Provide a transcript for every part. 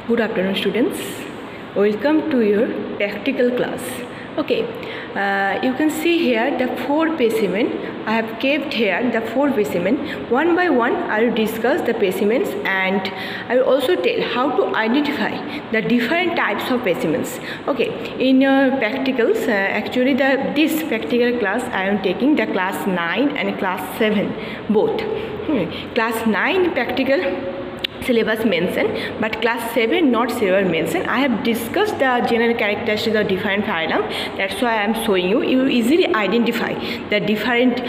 Good afternoon, students. Welcome to your practical class. Okay, you can see here the 4 specimen. I have kept here the 4 specimen. One by one, I will discuss the specimens and I will also tell how to identify the different types of specimens. Okay, in your practicals, actually this practical class I am taking the class 9 and class 7 both. Class 9 practical syllabus mentioned, but class 7 not syllabus mentioned. I have discussed the general characteristics of different phylum. That's why I am showing you. You easily identify the different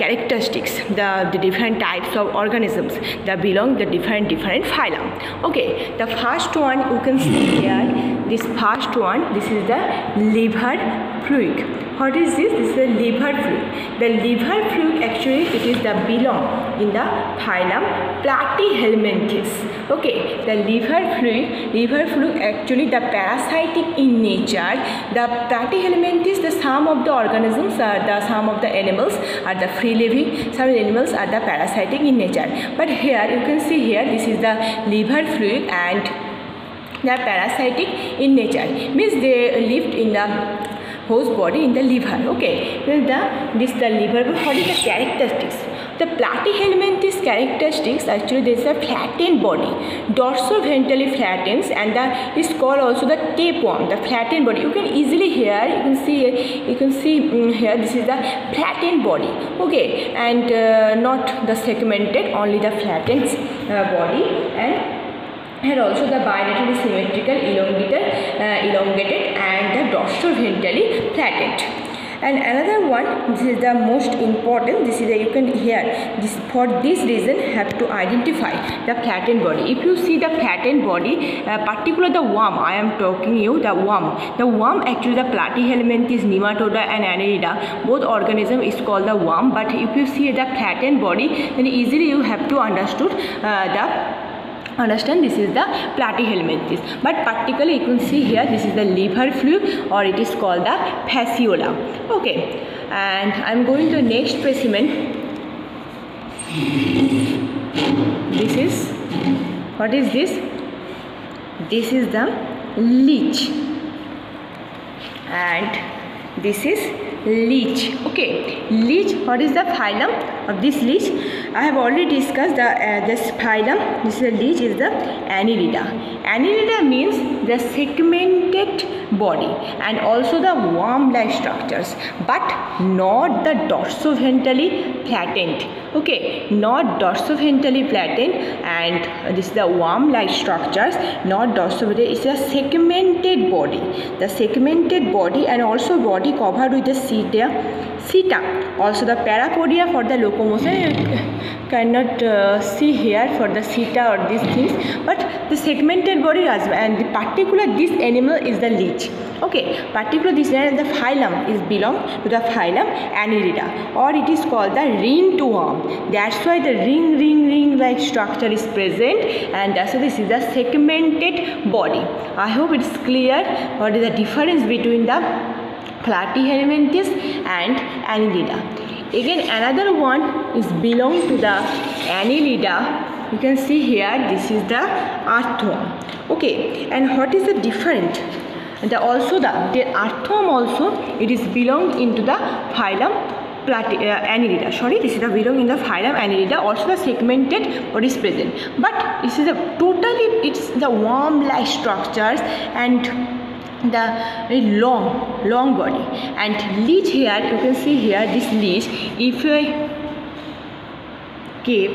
characteristics, the different types of organisms that belong to different phylum. Okay, the first one you can see here. This first one, this is the liver fluid. What is this? This is the liver fluid. The liver fluid actually it is the belong in the phylum Platyhelminthes. Okay, the liver fluid actually the parasitic in nature. The Platyhelminthes, the sum of the organisms are the sum of the animals are the free living. Some animals are the parasitic in nature. But here you can see here this is the liver fluid and they are parasitic in nature. Means they lived in the host body in the liver. Okay, this the liver. What is the characteristics? The Platyhelminthes characteristics actually there is a flattened body, dorsoventrally flattens, and that is called also the tapeworm. The flattened body. You can easily here. You can see here. This is the flattened body. Okay, and not the segmented, only the flattened body and. And also the bilaterally symmetrical, elongated and the dorsoventrally flattened. And another one, this is the most important, this is the, you can hear, this for this reason have to identify the flattened body. If you see the flattened body, particularly the worm, I am talking you, the worm actually the Platyhelminthes, Nematoda and Annelida, both organism is called the worm, but if you see the flattened body, then easily you have to understand this is the Platyhelminthes. But particularly you can see here this is the liver fluid or it is called the fasciola. Okay, and I am going to the next specimen. This is, what is this? This is the leech and this is leech. Okay, leech, what is the phylum of this leech? I have already discussed this phylum. This is the leech is the Annelida. Annelida means the segmented body and also the worm-like structures, but not the dorsoventrally flattened. Okay, not dorsoventrally flattened, and this is the worm-like structures, not dorsoventrally. It's a segmented body. The segmented body and also body covered with the seta. Also the parapodia for the locomotion. Cannot see here for the seta or these things, but the segmented body as well, and the particular this animal is the leech. Okay, particular this animal, the phylum is belong to the phylum Annelida, or it is called the ringed worm. That's why the ring like structure is present, and that's why this is the segmented body. I hope it's clear what is the difference between the Platyhelminthes and Annelida. Again, another one is belong to the Annelida. You can see here this is the earthworm. Okay, and what is the different? Also the earthworm also it is belong into the phylum Annelida. Sorry, this is the belong in the phylum Annelida. Also the segmented body is present, but this is a totally it's the worm-like structures and the very long body. And leech here you can see here this leech, if I keep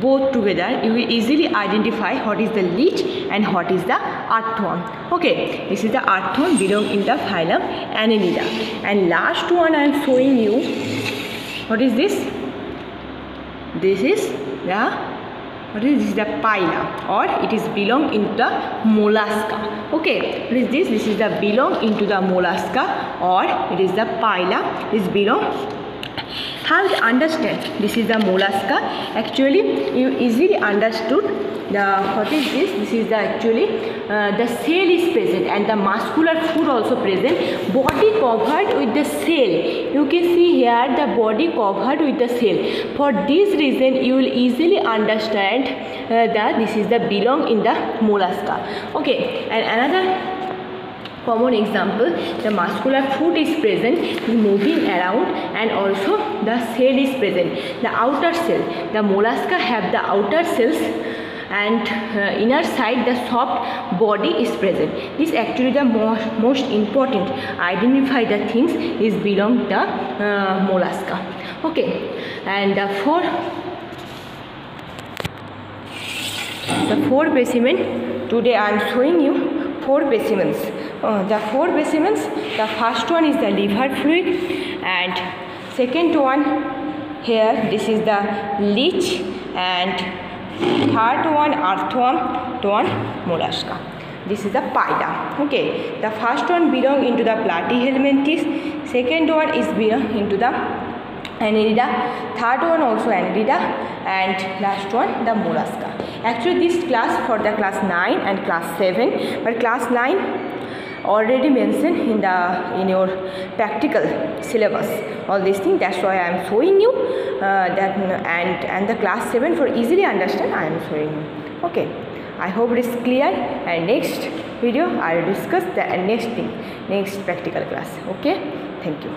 both together you will easily identify what is the leech and what is the earthworm. Okay, this is the earthworm belong in the phylum Annelida. And last one I am showing you, what is this? This is the this is the pila, or it is belong into the mollusca. Okay, what is this? This is the belong into the mollusca, or it is the pila. This belong. How to understand? This is the mollusca. Actually, you easily understood what is this? This is the actually the cell is present and the muscular food also present. Body covered with the cell. You can see here the body covered with the cell. For this reason, you will easily understand that this is the belong in the mollusca. Okay, and another common example, the muscular foot is present, moving around, and also the cell is present, the outer cell. The mollusca have the outer cells and inner side the soft body is present. This actually the most important identify the things is belong the mollusca. Okay, and the four specimen. Today I am showing you 4 specimens. The 4 specimens, the first one is the liver fluid, and second one here this is the leech, and third one earthworm, one mollusca. This is the Paida. Okay, the first one belong into the Platyhelminthes, second one is belong into the Annelida, third one also Annelida, and last one the mollusca. Actually this class for the class 9 and class 7, but class 9 already mentioned in your practical syllabus all these things. That's why I am showing you that, and the class 7 for easily understand I am showing you. Okay, I hope it is clear, and next video I will discuss the next thing, next practical class. Okay, thank you.